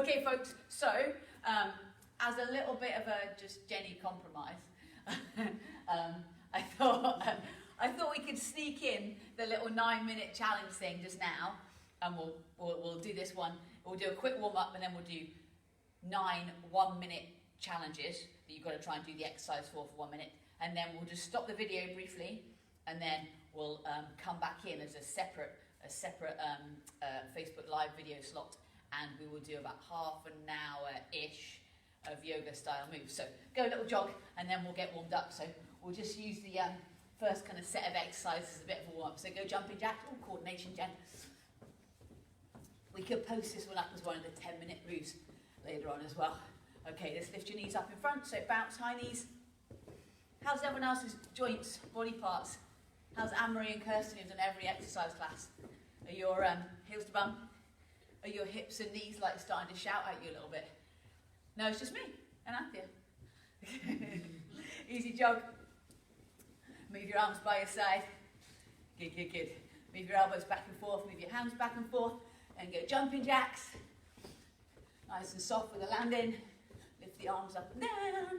Okay, folks, so as a little bit of a just Jenny compromise, I thought we could sneak in the little 9-minute challenge thing just now, and we'll do this one. We'll do a quick warm up, and then we'll do 9 1-minute challenges that you've got to try and do the exercise for 1 minute, and then we'll just stop the video briefly, and then we'll come back in as a separate Facebook Live video slot, and we will do about half an hour-ish of yoga style moves. So go a little jog, and then we'll get warmed up. So we'll just use the first kind of set of exercises as a bit of a warm up. So go jumping jack, coordination, Jen. We could post this one up as one of the 10-minute moves later on as well. Okay, let's lift your knees up in front, so bounce high knees. How's everyone else's joints, body parts? How's Anne-Marie and Kirsten who've done every exercise class? Are your heels to bum? Are your hips and knees like starting to shout at you a little bit? No, it's just me and Anthea. Easy jog. Move your arms by your side. Good, good, good. Move your elbows back and forth, move your hands back and forth, and go jumping jacks. Nice and soft with a landing. Lift the arms up and down.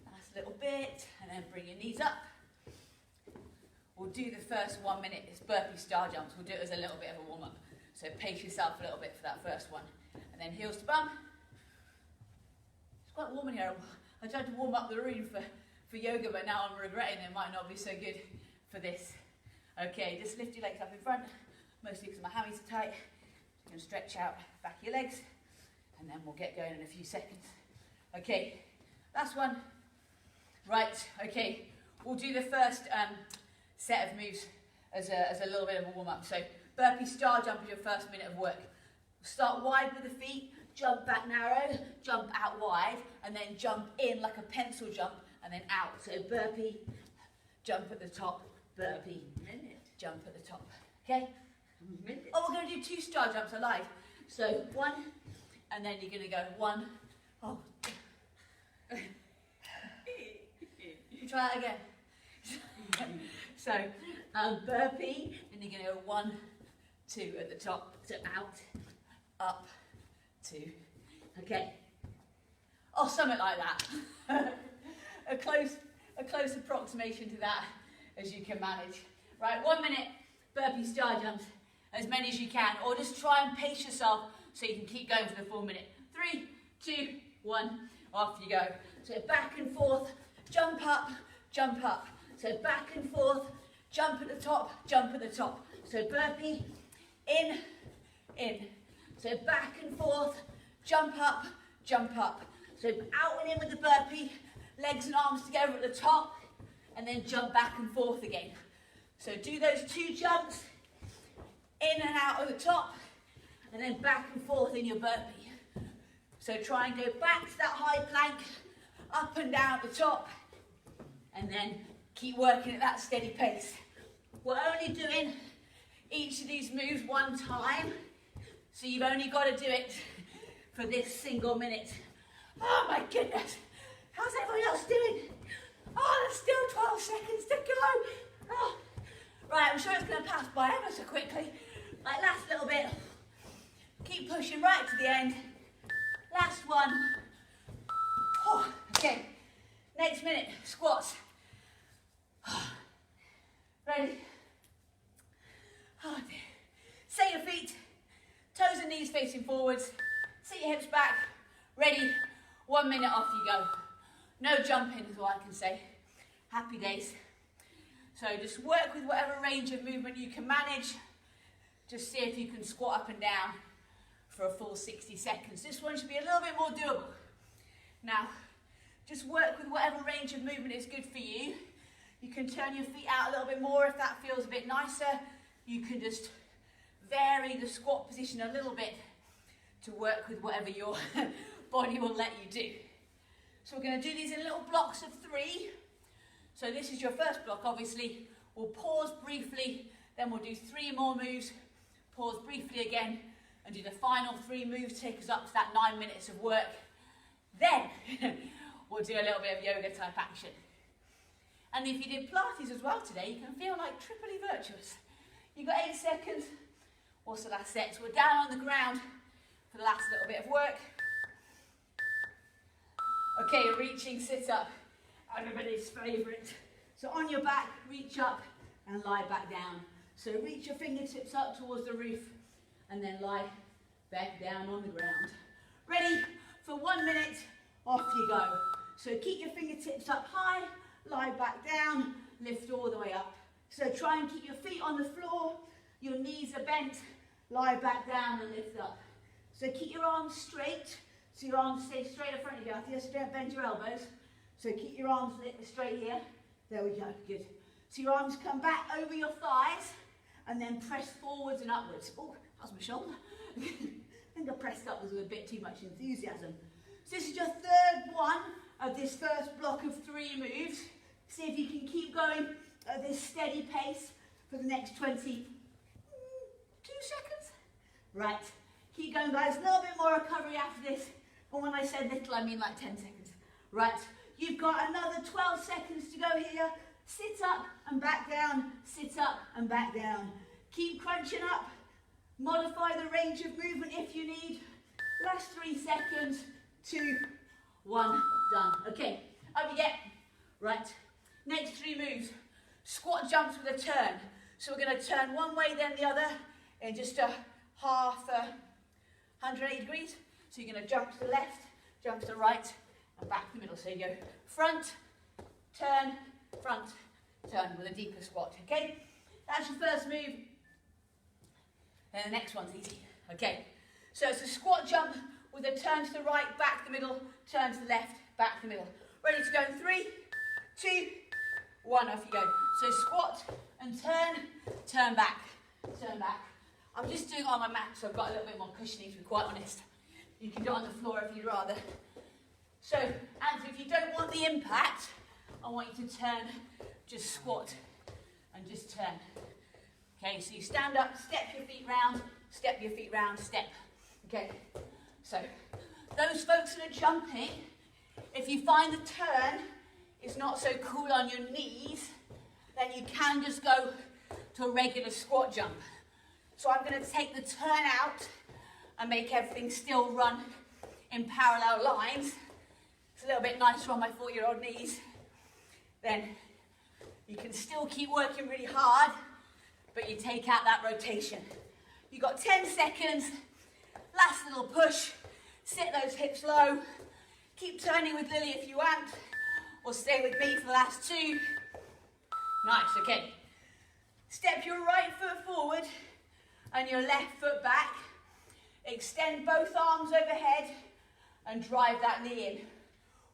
Nice little bit, and then bring your knees up. We'll do the first 1 minute, it's burpee star jumps. We'll do it as a little bit of a warm up. So pace yourself a little bit for that first one. And then heels to bum. It's quite warm in here. I tried to warm up the room for yoga, but now I'm regretting it might not be so good for this. Okay, just lift your legs up in front, mostly because my hammies are tight. You're going to stretch out back your legs, and then we'll get going in a few seconds. Okay, last one. Right, okay, we'll do the first set of moves as a little bit of a warm up. So burpee star jump is your first minute of work. Start wide with the feet, jump back narrow, jump out wide, and then jump in like a pencil jump, and then out. So burpee, jump at the top, burpee, jump at the top. Okay? Oh, we're going to do 2 star jumps, I lied. So 1, and then you're going to go 1. Oh. Try that again. So burpee, and you're going to go 1, 2 at the top. So out, up, 2. Okay. Oh, something like that. a close approximation to that as you can manage. Right, 1 minute burpee star jumps, as many as you can, or just try and pace yourself so you can keep going for the full minute. 3, 2, 1, off you go. So back and forth, jump up, jump up. So back and forth, jump at the top, jump at the top. So burpee, in. So back and forth, jump up, jump up. So out and in with the burpee, legs and arms together at the top, and then jump back and forth again. So do those 2 jumps, in and out of the top, and then back and forth in your burpee. So try and go back to that high plank, up and down at the top, and then keep working at that steady pace. We're only doing each of these moves 1 time, so you've only got to do it for this single minute. Oh my goodness, how's everyone else doing? Oh, there's still 12 seconds to go. Oh. Right, I'm sure it's going to pass by ever so quickly. Like, last little bit. Keep pushing right to the end. Last one. Oh, okay, next minute, squats. Ready? Oh dear. Set your feet, toes and knees facing forwards. Sit your hips back. Ready? 1 minute, off you go. No jumping is all I can say. Happy days. So just work with whatever range of movement you can manage. Just see if you can squat up and down for a full 60 seconds. This one should be a little bit more doable. Now, just work with whatever range of movement is good for you. You can turn your feet out a little bit more if that feels a bit nicer. You can just vary the squat position a little bit to work with whatever your body will let you do. So we're going to do these in little blocks of 3. So this is your first block, obviously. We'll pause briefly, then we'll do 3 more moves, pause briefly again, and do the final 3 moves, take us up to that 9 minutes of work. Then we'll do a little bit of yoga type action. And if you did Pilates as well today, you can feel like triply virtuous. You've got 8 seconds. What's the last set? So we're down on the ground. for the last little bit of work. Okay, reaching sit up, everybody's favourite. So on your back, reach up and lie back down. So reach your fingertips up towards the roof and then lie back down on the ground. Ready for 1 minute, off you go. So keep your fingertips up high, lie back down, lift all the way up. So try and keep your feet on the floor, your knees are bent, lie back down and lift up. So keep your arms straight, so your arms stay straight in front of you. Just don't bend your elbows. So keep your arms straight here. There we go, good. So your arms come back over your thighs and then press forwards and upwards. Oh, how's my shoulder? I think I pressed upwards with a bit too much enthusiasm. So this is your third one of this first block of 3 moves. See if you can keep going at this steady pace for the next 22 seconds. Right, keep going guys, a little bit more recovery after this. And when I said little, I mean like 10 seconds. Right, you've got another 12 seconds to go here. Sit up and back down, sit up and back down. Keep crunching up, modify the range of movement if you need. Last 3 seconds, 2, 1, done. Okay, up you get. Right, next 3 moves. Squat jumps with a turn. So we're going to turn one way then the other in just a half 180 degrees. So you're going to jump to the left, jump to the right, and back to the middle. So you go front, turn, front, turn with a deeper squat. Okay, that's your first move. And the next one's easy. Okay, so it's a squat jump with a turn to the right, back to the middle, turn to the left, back to the middle. Ready to go in 3, 2, 1, off you go. So squat and turn back, turn back. I'm just doing it on my mat, so I've got a little bit more cushioning, to be quite honest. You can do it on the floor if you'd rather. So, Andrew, if you don't want the impact, I want you to turn, just squat and just turn. Okay, so you stand up, step your feet round, step your feet round, step. Okay, so those folks that are jumping, if you find the turn is not so cool on your knees, then you can just go to a regular squat jump. So I'm going to take the turn out and make everything still run in parallel lines. It's a little bit nicer on my 4-year-old knees. Then you can still keep working really hard, but you take out that rotation. You've got 10 seconds, last little push, sit those hips low, keep turning with Lily if you want, or stay with me for the last 2. Nice, okay. Step your right foot forward and your left foot back. Extend both arms overhead and drive that knee in.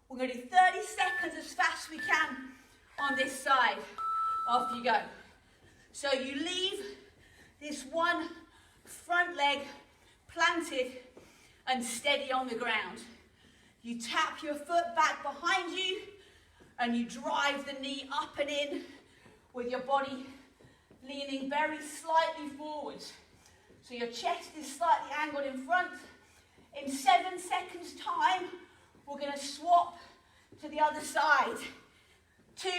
We're going to do 30 seconds as fast as we can on this side. Off you go. So you leave this one front leg planted and steady on the ground. You tap your foot back behind you and you drive the knee up and in with your body leaning very slightly forwards. So your chest is slightly angled in front. In 7 seconds time, we're going to swap to the other side. 2,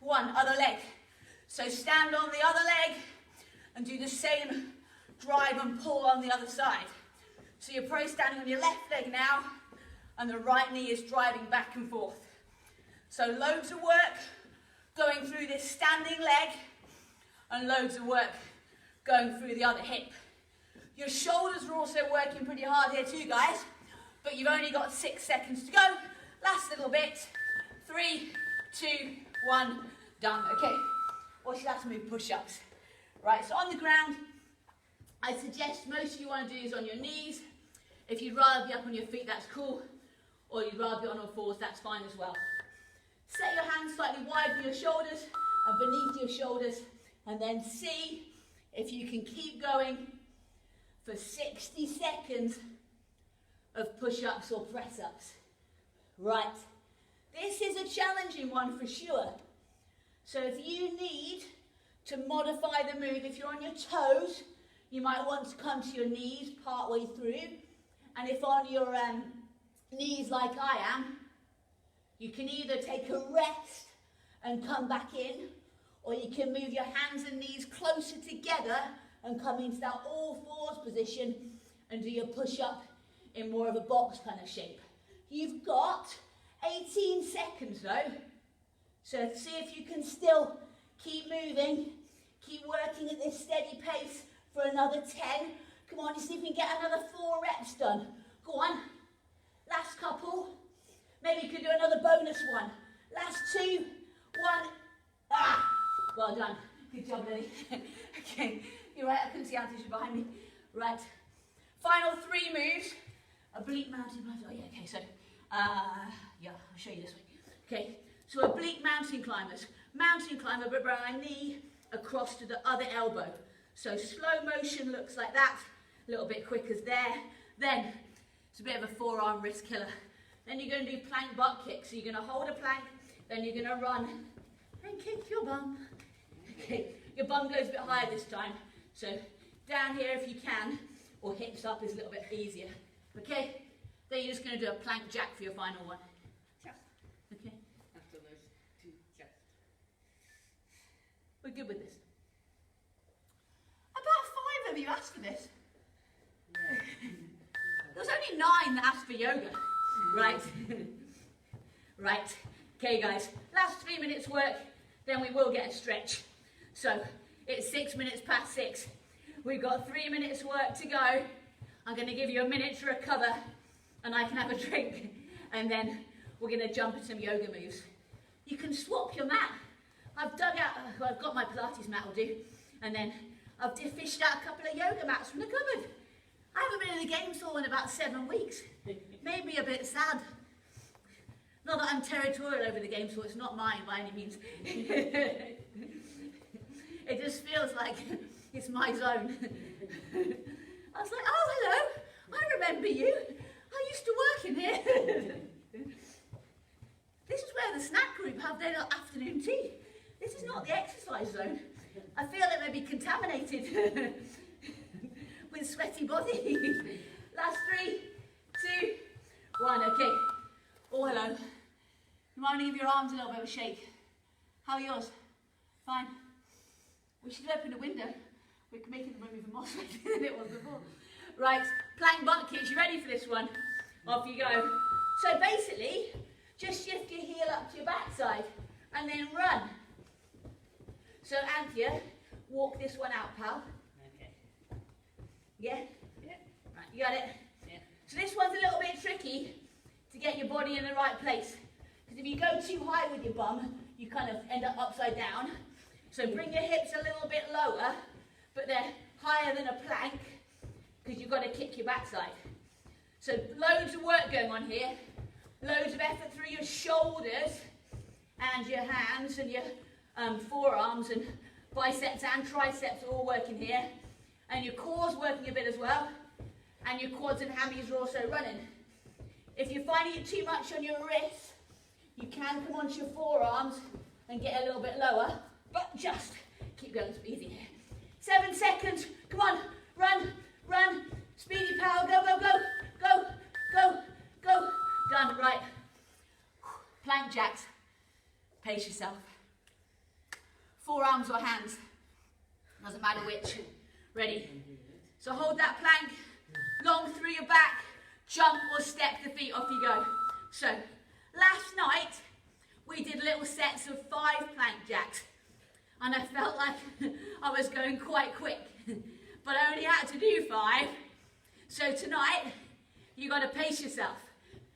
1, other leg. So stand on the other leg and do the same drive and pull on the other side. So you're probably standing on your left leg now and the right knee is driving back and forth. So loads of work going through this standing leg and loads of work going through the other hip. Your shoulders are also working pretty hard here too, guys, but you've only got 6 seconds to go. Last little bit. 3, 2, 1, done. Okay, watch you have to move push-ups. Right, so on the ground, I suggest most of you want to do is on your knees. If you'd rather be up on your feet, that's cool. Or you'd rather be on all fours, that's fine as well. Set your hands slightly wide for your shoulders and beneath your shoulders, and then see if you can keep going for 60 seconds of push-ups or press-ups. Right, this is a challenging one for sure. So if you need to modify the move, if you're on your toes, you might want to come to your knees part way through. And if on your knees like I am, you can either take a rest and come back in, or you can move your hands and knees closer together and come into that all fours position and do your push-up in more of a box kind of shape. You've got 18 seconds though, so see if you can still keep moving, keep working at this steady pace for another 10. Come on, see if you can get another 4 reps done. Go on, last couple. Maybe you could do another bonus one. Last 2, 1. Ah, well done. Good job, Lily. Okay, you're right, I couldn't see Anthony behind me. Right, final 3 moves. Oblique mountain climbers. Oh yeah, okay, so, yeah, I'll show you this way. Okay, so oblique mountain climbers. Mountain climber, but bring my knee across to the other elbow. So slow motion looks like that. A little bit quicker there. Then, it's a bit of a forearm wrist killer. Then you're going to do plank butt kicks. So you're going to hold a plank, then you're going to run and kick your bum. Okay, your bum goes a bit higher this time. So down here if you can, or hips up is a little bit easier. Okay, then you're just going to do a plank jack for your final one. Okay. After those 2 jacks. We're good with this. About 5 of you asked for this. Yeah. There was only 9 that asked for yoga. Right. Right. Okay, guys. Last 3 minutes work, then we will get a stretch. So it's 6 minutes past 6. We've got 3 minutes work to go. I'm going to give you a minute to recover, and I can have a drink, and then we're going to jump into some yoga moves. You can swap your mat. I've dug out, well, I've got my Pilates mat will do, and then I've fished out a couple of yoga mats from the cupboard. I haven't been in the games hall in about 7 weeks. Made me a bit sad. Not that I'm territorial over the games hall, it's not mine by any means. It just feels like it's my zone. I was like, oh, hello, I remember you. I used to work in here. This is where the snack group have their afternoon tea. This is not the exercise zone. I feel it may be contaminated with sweaty body. Last 3, 2, 1, okay. Oh, hello. You might want to give your arms a little bit of a shake. How are yours? Fine. We should open the window. We're making the room even more sweaty than it was before. Right, plank butt kicks. You ready for this one? Off you go. So basically, just shift your heel up to your backside and then run. So Anthea, walk this one out, pal. Okay. Yeah? Yeah. Right, you got it? Yeah. So this one's a little bit tricky to get your body in the right place. Because if you go too high with your bum, you kind of end up upside down. So bring your hips a little bit lower, but they're higher than a plank, because you've got to kick your backside. So loads of work going on here. Loads of effort through your shoulders and your hands and your forearms and biceps and triceps are all working here. And your core's working a bit as well. And your quads and hammies are also running. If you're finding it too much on your wrists, you can come onto your forearms and get a little bit lower, but just keep going, it's easy here. 7 seconds, come on, run, run, speedy power, go, go, go, go, go, go. Done, right. Plank jacks, pace yourself. Forearms or hands, doesn't matter which. Ready? So hold that plank, long through your back, jump or step the feet, off you go. So, last night, we did little sets of 5 plank jacks. And I felt like I was going quite quick, but I only had to do 5. So tonight, you got to pace yourself,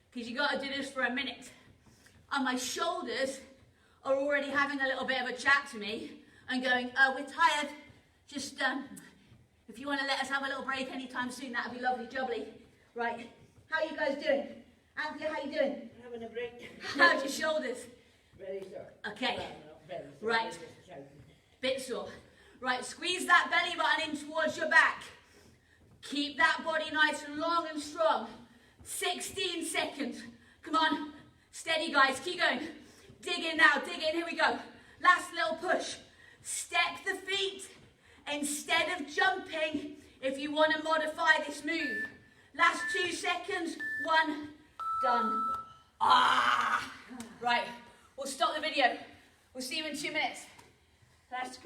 because you got to do this for a minute. And my shoulders are already having a little bit of a chat to me and going, oh, we're tired. Just, if you want to let us have a little break anytime soon, that would be lovely jubbly. Right, how are you guys doing? Anthea, how you doing? Having a break. How's your shoulders? Very sore. Okay. Well, not very sore, Right. just shouting. Bit sore. Right, squeeze that belly button in towards your back. Keep that body nice and long and strong. 16 seconds. Come on. Steady, guys. Keep going. Dig in now. Dig in. Here we go. Last little push. Step the feet instead of jumping if you want to modify this move. Last 2 seconds. 1. Done. Ah! Right. We'll stop the video. We'll see you in 2 minutes. That's